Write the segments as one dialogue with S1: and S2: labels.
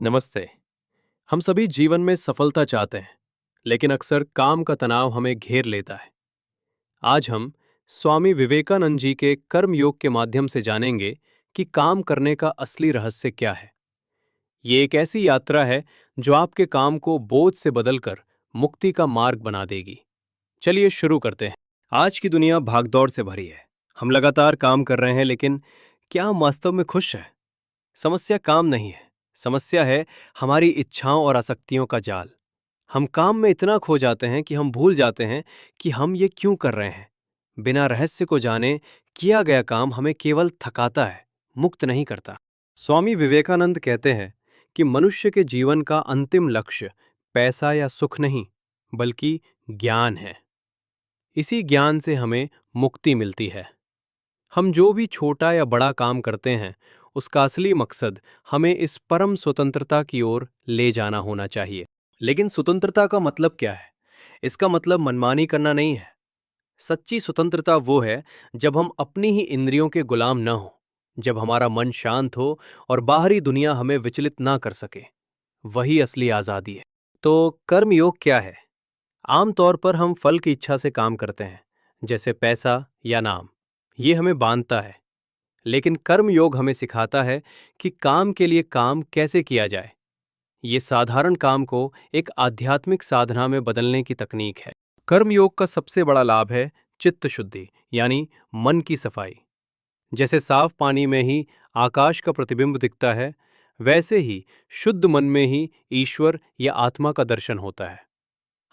S1: नमस्ते। हम सभी जीवन में सफलता चाहते हैं, लेकिन अक्सर काम का तनाव हमें घेर लेता है। आज हम स्वामी विवेकानंद जी के कर्म योग के माध्यम से जानेंगे कि काम करने का असली रहस्य क्या है। ये एक ऐसी यात्रा है जो आपके काम को बोझ से बदलकर मुक्ति का मार्ग बना देगी। चलिए शुरू करते हैं। आज की दुनिया भागदौड़ से भरी है। हम लगातार काम कर रहे हैं, लेकिन क्या हम वास्तव में खुश हैं? समस्या काम नहीं है, समस्या है हमारी इच्छाओं और आसक्तियों का जाल। हम काम में इतना खो जाते हैं कि हम भूल जाते हैं कि हम ये क्यों कर रहे हैं। बिना रहस्य को जाने किया गया काम हमें केवल थकाता है, मुक्त नहीं करता। स्वामी विवेकानंद कहते हैं कि मनुष्य के जीवन का अंतिम लक्ष्य पैसा या सुख नहीं, बल्कि ज्ञान है। इसी ज्ञान से हमें मुक्ति मिलती है। हम जो भी छोटा या बड़ा काम करते हैं, उसका असली मकसद हमें इस परम स्वतंत्रता की ओर ले जाना होना चाहिए। लेकिन स्वतंत्रता का मतलब क्या है? इसका मतलब मनमानी करना नहीं है। सच्ची स्वतंत्रता वो है जब हम अपनी ही इंद्रियों के गुलाम न हो, जब हमारा मन शांत हो और बाहरी दुनिया हमें विचलित ना कर सके। वही असली आज़ादी है। तो कर्म योग क्या है? आमतौर पर हम फल की इच्छा से काम करते हैं, जैसे पैसा या नाम। ये हमें बांधता है। लेकिन कर्म योग हमें सिखाता है कि काम के लिए काम कैसे किया जाए। ये साधारण काम को एक आध्यात्मिक साधना में बदलने की तकनीक है। कर्म योग का सबसे बड़ा लाभ है चित्त शुद्धि, यानी मन की सफाई। जैसे साफ पानी में ही आकाश का प्रतिबिंब दिखता है, वैसे ही शुद्ध मन में ही ईश्वर या आत्मा का दर्शन होता है।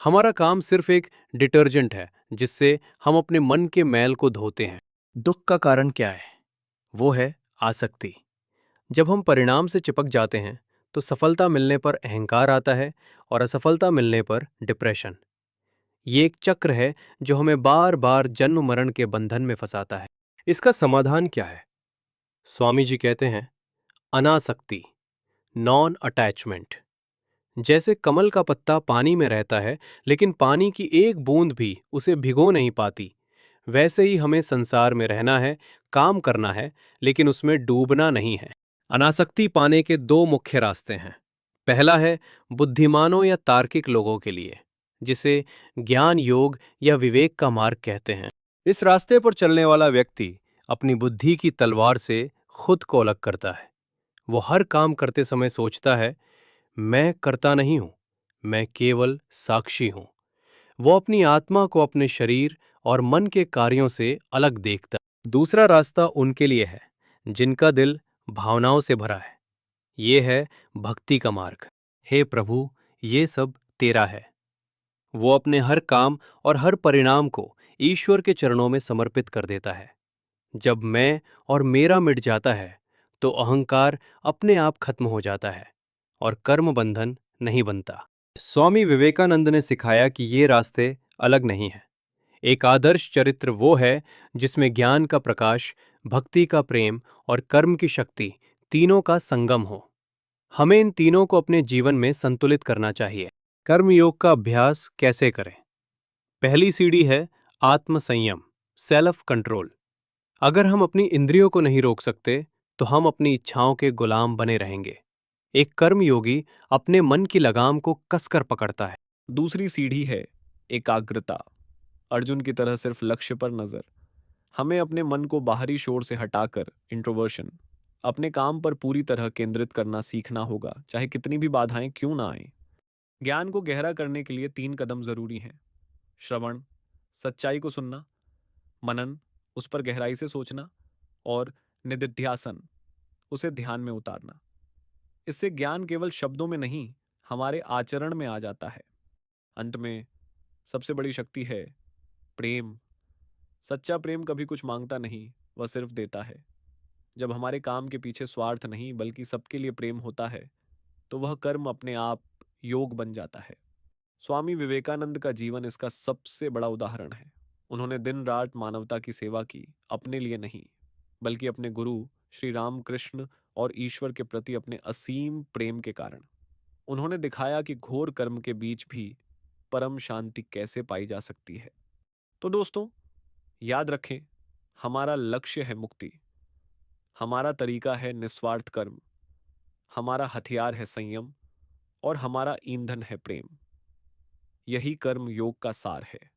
S1: हमारा काम सिर्फ एक डिटर्जेंट है जिससे हम अपने मन के मैल को धोते हैं। दुख का कारण क्या है? वो है आसक्ति। जब हम परिणाम से चिपक जाते हैं, तो सफलता मिलने पर अहंकार आता है और असफलता मिलने पर डिप्रेशन। ये एक चक्र है जो हमें बार बार जन्म मरण के बंधन में फंसाता है। इसका समाधान क्या है? स्वामी जी कहते हैं, अनासक्ति, नॉन अटैचमेंट। जैसे कमल का पत्ता पानी में रहता है, लेकिन पानी की एक बूंद भी उसे भिगो नहीं पाती, वैसे ही हमें संसार में रहना है, काम करना है, लेकिन उसमें डूबना नहीं है। अनासक्ति पाने के दो मुख्य रास्ते हैं। पहला है बुद्धिमानों या तार्किक लोगों के लिए, जिसे ज्ञान योग या विवेक का मार्ग कहते हैं। इस रास्ते पर चलने वाला व्यक्ति अपनी बुद्धि की तलवार से खुद को अलग करता है। वो हर काम करते समय सोचता है, मैं करता नहीं हूं, मैं केवल साक्षी हूं। वो अपनी आत्मा को अपने शरीर और मन के कार्यों से अलग देखता है। दूसरा रास्ता उनके लिए है जिनका दिल भावनाओं से भरा है। ये है भक्ति का मार्ग। हे प्रभु, ये सब तेरा है। वो अपने हर काम और हर परिणाम को ईश्वर के चरणों में समर्पित कर देता है। जब मैं और मेरा मिट जाता है, तो अहंकार अपने आप खत्म हो जाता है और कर्म बंधन नहीं बनता। स्वामी विवेकानंद ने सिखाया कि ये रास्ते अलग नहीं हैं। एक आदर्श चरित्र वो है जिसमें ज्ञान का प्रकाश, भक्ति का प्रेम और कर्म की शक्ति तीनों का संगम हो। हमें इन तीनों को अपने जीवन में संतुलित करना चाहिए। कर्म योग का अभ्यास कैसे करें? पहली सीढ़ी है आत्म संयम, सेल्फ कंट्रोल। अगर हम अपनी इंद्रियों को नहीं रोक सकते, तो हम अपनी इच्छाओं के गुलाम बने रहेंगे। एक कर्म योगी अपने मन की लगाम को कसकर पकड़ता है।
S2: दूसरी सीढ़ी है एकाग्रता। अर्जुन की तरह सिर्फ लक्ष्य पर नजर। हमें अपने मन को बाहरी शोर से हटाकर इंट्रोवर्शन अपने काम पर पूरी तरह केंद्रित करना सीखना होगा, चाहे कितनी भी बाधाएं क्यों ना आए। ज्ञान को गहरा करने के लिए 3 कदम जरूरी हैं। श्रवण, सच्चाई को सुनना। मनन, उस पर गहराई से सोचना। और निदिध्यासन, उसे ध्यान में उतारना। इससे ज्ञान केवल शब्दों में नहीं, हमारे आचरण में आ जाता है। अंत में सबसे बड़ी शक्ति है प्रेम। सच्चा प्रेम कभी कुछ मांगता नहीं, वह सिर्फ देता है। जब हमारे काम के पीछे स्वार्थ नहीं बल्कि सबके लिए प्रेम होता है, तो वह कर्म अपने आप योग बन जाता है। स्वामी विवेकानंद का जीवन इसका सबसे बड़ा उदाहरण है। उन्होंने दिन रात मानवता की सेवा की, अपने लिए नहीं, बल्कि अपने गुरु श्री राम कृष्ण और ईश्वर के प्रति अपने असीम प्रेम के कारण। उन्होंने दिखाया कि घोर कर्म के बीच भी परम शांति कैसे पाई जा सकती है। तो दोस्तों, याद रखें, हमारा लक्ष्य है मुक्ति, हमारा तरीका है निस्वार्थ कर्म, हमारा हथियार है संयम और हमारा ईंधन है प्रेम। यही कर्म योग का सार है।